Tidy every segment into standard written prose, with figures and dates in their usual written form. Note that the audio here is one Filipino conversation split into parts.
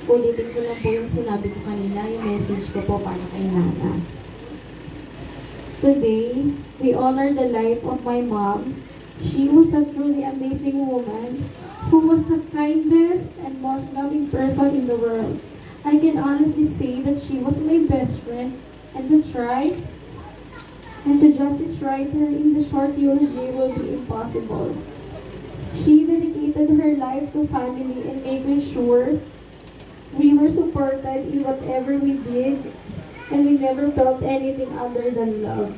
Ulitin ko lang po yung sinabi ko kanina, yung message ko po para kay Nana. Today, we honor the life of my mom. She was a truly amazing woman who was the kindest and most loving person in the world. I can honestly say that she was my best friend, and to try and to justice write her in the short eulogy will be impossible. She dedicated her life to family and making sure we were supported in whatever we did, and we never felt anything other than love.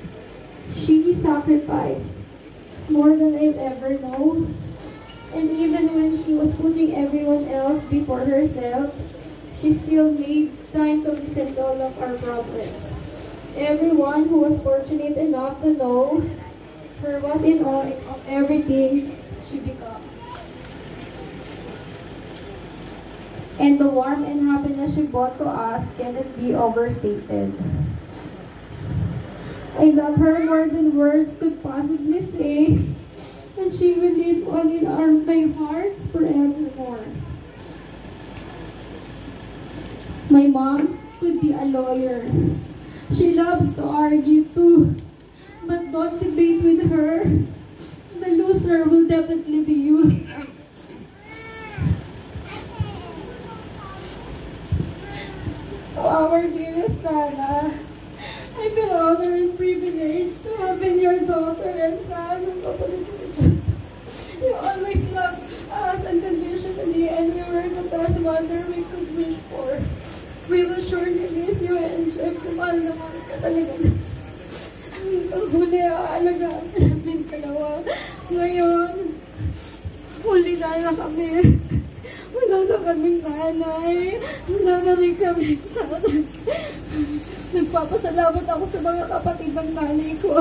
She sacrificed more than I've ever known, and even when she was putting everyone else before herself, she still made time to listen to all of our problems. Everyone who was fortunate enough to know her was in awe of everything she became. And the warmth and happiness she brought to us cannot be overstated. I love her more than words could possibly say, and she will live on in my hearts forevermore. My mom could be a lawyer. She loves to argue too, but don't debate with her. The loser will definitely be you. To our dearest Nana, I feel honored and privileged to have been your daughter and son. You always loved us unconditionally, and we were the best mother we could wish for. We will surely miss you, and syempre, mahal na mahal ka talaga. Ang huli, aalagaan ka namin dalawa. Ngayon, huli na kami. Wala na kaming nanay. Wala na rin kami tatay. Nagpapasalamat ako sa mga kapatid ng nanay ko,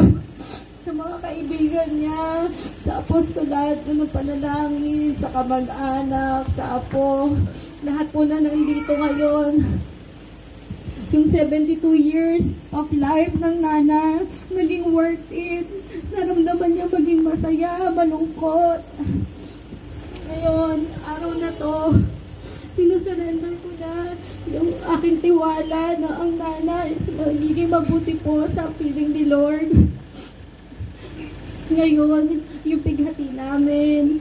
sa mga kaibigan niya, sa apostolat na panalangin, sa kamag-anak, sa apo. Lahat po na nandito ngayon. Yung 72 years of life ng Nana, naging worth it. Naramdaman niya maging masaya, malungkot. Ngayon, araw na to, sinusurrender ko na yung aking tiwala na ang Nana is magiging mabuti po sa piling ni Lord. Ngayon, yung pighati namin,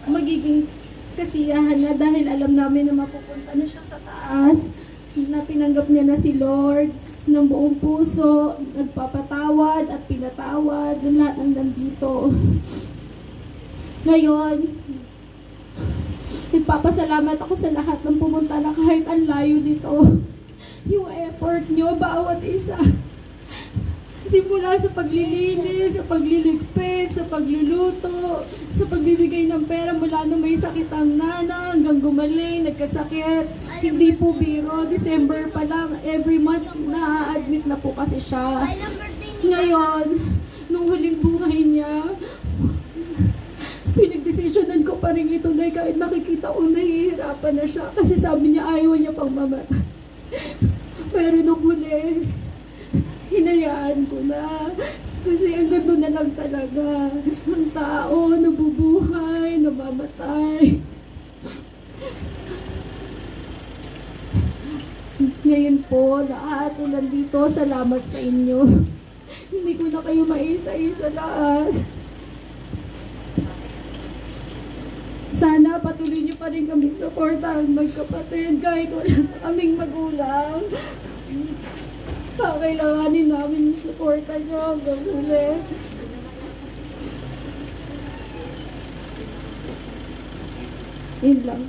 magiging kasiyahan na dahil alam namin na mapupunta na siya sa taas, na tinanggap niya na si Lord ng buong puso, nagpapatawad at pinatawad ng lahat ng nandito. Ngayon, nagpapasalamat ako sa lahat ng pumunta na kahit ang layo dito. Yung effort nyo, bawat isa. Simula sa paglilinis, sa pagliligpit, sa pagluluto, sa pagbibigay ng pera mula nung may sakit ang Nana hanggang gumaling, nagkasakit. Hindi po biro, December pa lang, every month na-admit na po kasi siya. Ngayon, nung huling buhay niya, pinagdesisyonan ko pa rin ituloy kahit nakikita ko nahihirapan na siya kasi sabi niya ayaw niya pang mamatay. Pero nung huli, hinayaan ko na kasi ang ganda na lang talaga ang tao, nabubuhay, namamatay. Ngayon po, lahat na nandito, salamat sa inyo. Hindi ko na kayo maisa-isa lahat. Sana patuloy niyo pa rin kami supportahan magkapatid kahit wala kaming magulang. Kailanganin namin yung suporta niyo hanggang huli. Yun lang.